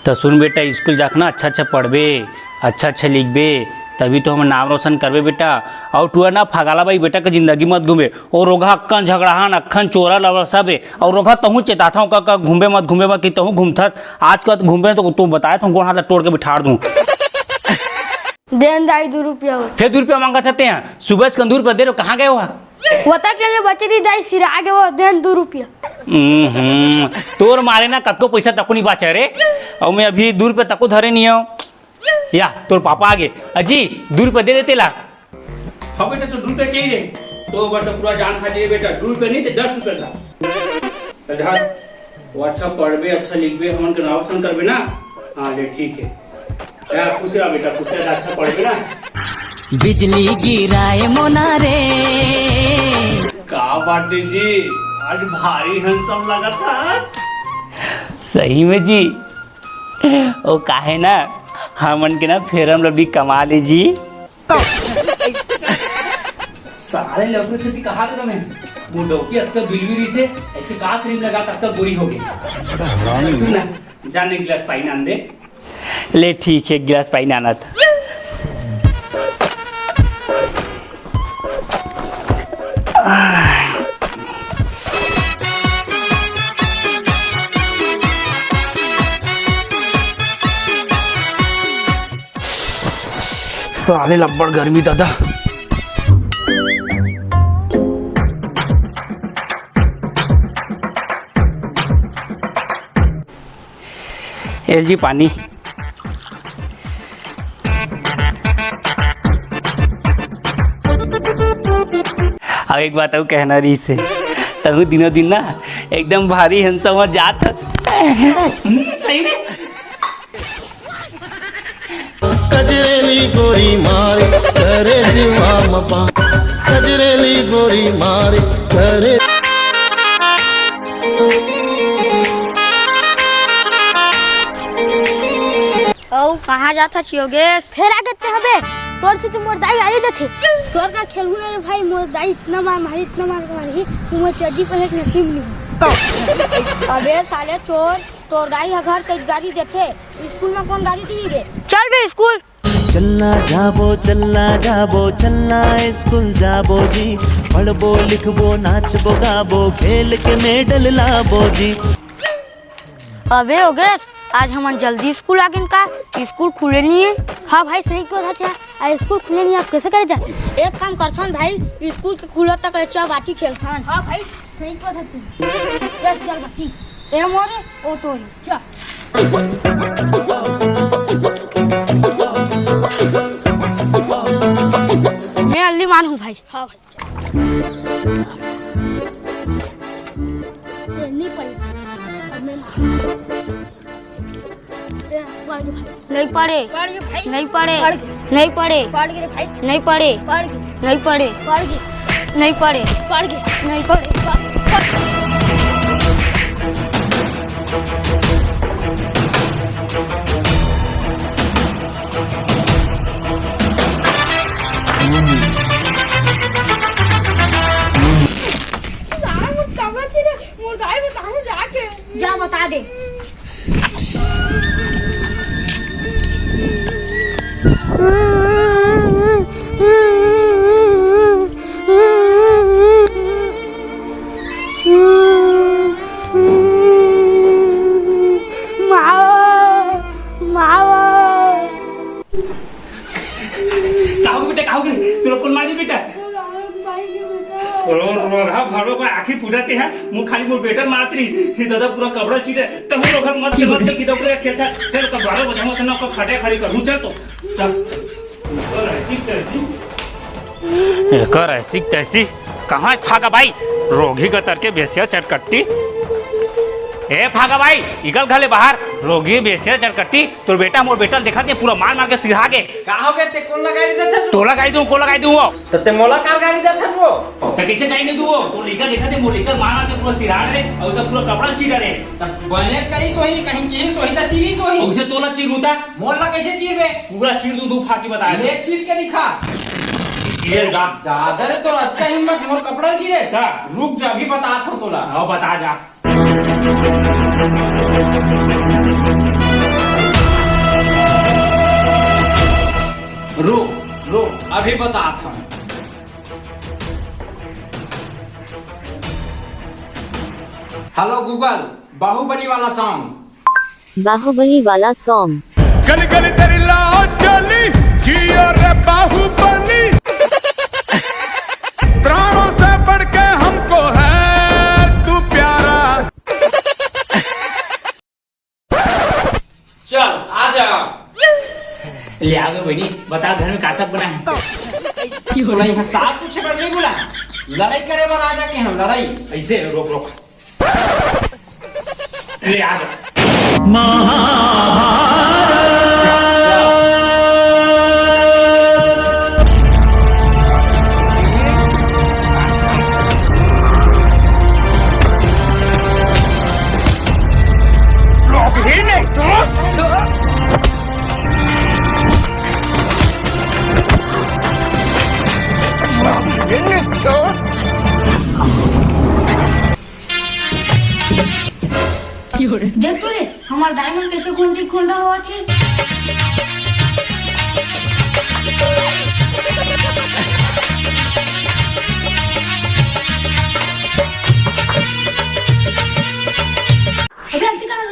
तो सुन बेटा, स्कूल जाकर ना अच्छा अच्छा पढ़बे, अच्छा अच्छा लिखबे, तभी तो हम नाम रोशन करबे बेटा। और तू है ना फगाला भाई बेटा के जिंदगी मत घूमे। और रोगा अक्कन झगड़ाहन अक्खन चोरा लवर सब है। और रोगा तहूँ चेताता हूँ का घूमे मत कि तहूँ घूमता आज का घूमे तो तू बताया था गोड़ हाथ तोड़ के बिठाड़ दूँ। देन दाई 2 रुपया फिर 2 रुपया मांगा था हैं सुबह से 2 रुपया दे रहे कहाँ गए हुआ वता के लिए बचे दी दाई सिरा आगे वो देन 2 रुपया। तोर मारे ना कतको पैसा तको नहीं बाचे रे। और मैं अभी 2 रुपया तको धरे नहीं हूँ या तोर पापा आगे अजी 2 रुपया दे देते ला। हाँ बेटा तो 2 रुपया चाहिए तो बेटा पूरा जान खा जाइए बेटा। 2 रुपया नहीं थे 10 रुपया था। वो अच्छा पढ़बे अच्छा लिखबे हमन के नाम रोशन करबे ना। हाँ ले ठीक है यार खुश रहा बेटा, खुश रहा अच्छा पढ़बे ना। बिजली गिराए मोना रे का बाटे जी आज भारी हैंडसम लगा था। सही में जी ओ काहे ना हमन के ना फेरम लवली कमा ले जी। सारे लवली से कहा था मैं मुंडो की अब तक बिलविरी से ऐसे का क्रीम लगा तब तक बुरी हो गई। सुन ना जाने गिलास पानी आन दे। ले ठीक है गिलास पानी आना था। साले लब्बड़ गर्मी दादा। एलजी पानी। अब एक बात और कहना रही से तब दिनों दिन ना एकदम भारी हैंडसम जात सही में। कजरेली गोरी मारे करे जीवा मपा कजरेली गोरी मारे करे। ओ कहाँ जाता छियोगे? फेर आ गए हबे तोर से मोर दाई गाड़ी देथे। तोर का खेलू रे भाई मोर दाई इतना मार मारी तू मोर चड्डी पहले नसीब नहीं। अबे साले चोर तोर दाई घर कई गाड़ी देथे स्कूल में कौन गाड़ी दी बे? चल बे स्कूल चलना जाबो चलना स्कूल जाबो जी पढ़बो लिखबो नाचबो गाबो खेल के मेडल लाबो जी। अबे ओगेश आज हमन जल्दी स्कूल आ गए का? स्कूल खुले नहीं है। हाँ भाई सही क्यों था स्कूल खुले नहीं आप कैसे करे जाते? एक काम करथन भाई स्कूल के खुला तक अच्छा बाटी खेलथन। हाँ भाई सही क्यों था चल बाटी ए मोरे ओ तोरी चल। मैं अल्ली मान हूँ भाई। हाँ भाई नहीं पड़ी नहीं पढ़े नहीं पढ़े नहीं पढ़े नहीं पढ़े नहीं पढ़े नहीं पढ़े नहीं पढ़े। जा बता दे। आखिर फुटाते हैं मुंह खाली मोर बेटर मारती ही दादा पूरा कपड़ा चीटे तब लोग मत की तो पूरा खेलता चल कपड़ा बचाऊंगा सना को खटे खड़ी करूं चल तो चल कर ऐसी तैसी कहाँ से भागा भाई रोगी का तरके बेसिया चटकट्टी। ए भागा भाई इगल घले बाहर रोगी बेसिया चटकट्टी तोर बेटा मोर बेटा देखा दे पूरा मार मार के सिधा के का हो गए ते कौन लगाई देथा तो लगाई दूं वो ते मोला कार गाड़ी देथा वो तो कैसे गाड़ी नहीं दूं तो लेकर देखा दे मोर लेकर मार मार के पूरा सिधा रे और तो पूरा कपड़ा चीरा रे बने करी सोही कहीं की सोही ता चीरी सोही उसे तोला चीरूता मोला कैसे चीरबे पूरा चीर दूं फाकी बता ले चीर के दिखा ये जा ज्यादा रे तो अच्छा हिम्मत मोर कपड़ा चीरे का रुक जा अभी बता तोला हां बता जा रो अभी बताता हूँ। हेलो गूगल, बाहुबली वाला सॉन्ग। बाहुबली वाला सॉन्ग। गली गली तेरी लाओ चली जियो रे बाहुबली, प्राणों से बढ़ के हमको है तू प्यारा। चल आ जाओ। ले आ गए बहनी, बता घर में का सब बना है? बोला यहाँ साथ पूछे पर नहीं बोला, लड़ाई करे पर आ जाके हम लड़ाई। ऐसे रोक ले आ जा। देख तो रे हमार डायमंड कैसे खोंडा हुआ थी। अबे अंतिका ना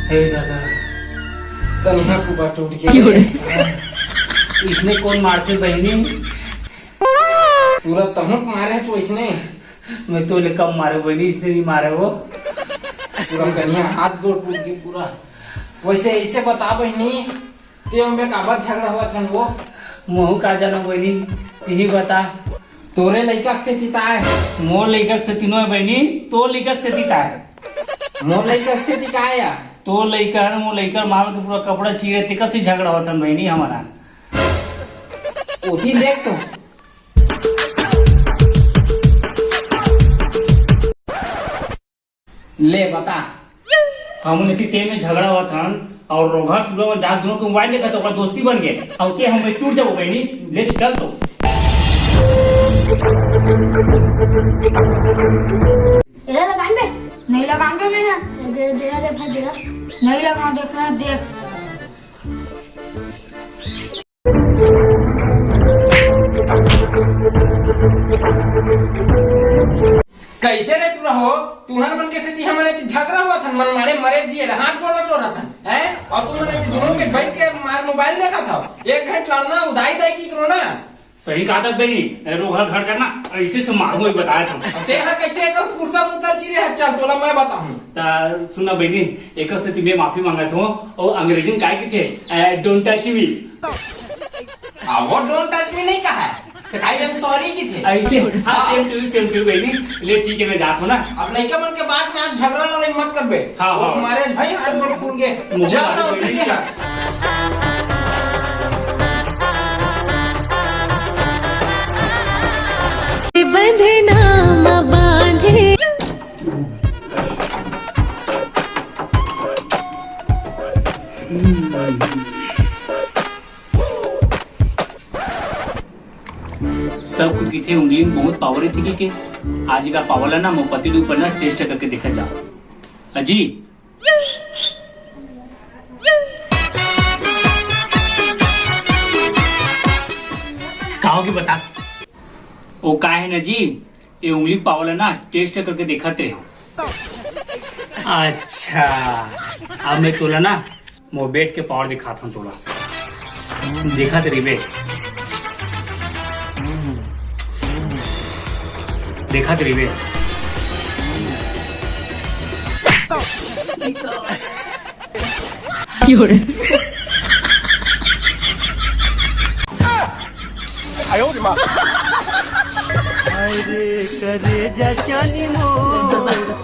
हे दादा, कन्हैया को बात टूट गई। इसने कौन मारते बहनी? पूरा तमुक मारे तो इसने। मैं तो ले कम मारे बहनी, इसने नहीं मारे वो। पूरा कन्हैया हाथ गोड़ टूट गई पूरा। वैसे ऐसे बता बहनी, ते में काबर झगड़ा हुआ था वो? मोह का जानो बहनी, यही बता। तोरे लड़का से पिता है, मोर लड़का से तीनों है बहनी, तो लड़का से पिता है। मोर लड़का से दिखाया तो लड़का है, मोर लड़का मार के पूरा कपड़ा चीरे ते कैसे झगड़ा होता बहनी हमारा। ओती देख तो। ले बता। हमने ते में झगड़ा हुआ था और रोगा टूरा में दास दोनों को मोबाइल देखा तो दोस्ती बन गए और के हम टूट जाओ बहनी। ले चल तो लगान पे नहीं लगान पे में है। दे भाई दे नहीं लगा देखना देख। कैसे रे तू रहो? तुम्हारे मन कैसे थी? हमारे झगड़ा हुआ था, मन मारे मरे जी हाथ गोड़ टोरा था है। और तुमने दोनों के बैठ के मार मोबाइल देखा था। 1 घंटा लड़ना उदाई दाई की करो ना। सही कहा था बहनी, रोगा घर करना ऐसे से मारू बताया था। देखा कैसे एक कुर्ता मुर्ता चिरे है। चल तोला मैं बताऊं। सुना बहनी, एक से तुम्हें माफी मांगा था और अंग्रेजी में काय की थे डोंट टच मी। वो डोंट टच मी नहीं कहा है, आई एम सॉरी की थे ऐसे। हाँ सेम टू बहनी। ले ठीक है मैं जाता हूँ ना। अब लड़का मन के बाद में आज झगड़ा लड़ाई मत कर बे। हाँ। तुम्हारे भाई हाथ गोड़ फूल गए। चल ना उठ के बंधना बांधे। सब की थे उंगली में बहुत पावर थी कि आज का पावर है ना मो पति दू पर ना टेस्ट करके देखा जा। अजी कहोगी बता। वो का है ना जी, ये उंगली पावर है ना टेस्ट करके दिखाते हो। अच्छा अब मैं तोला ना मो बेट के पावर दिखाता हूँ तोला। देखा तेरी बेट, देखा तेरी बेट। अरे करे जा जानी मोर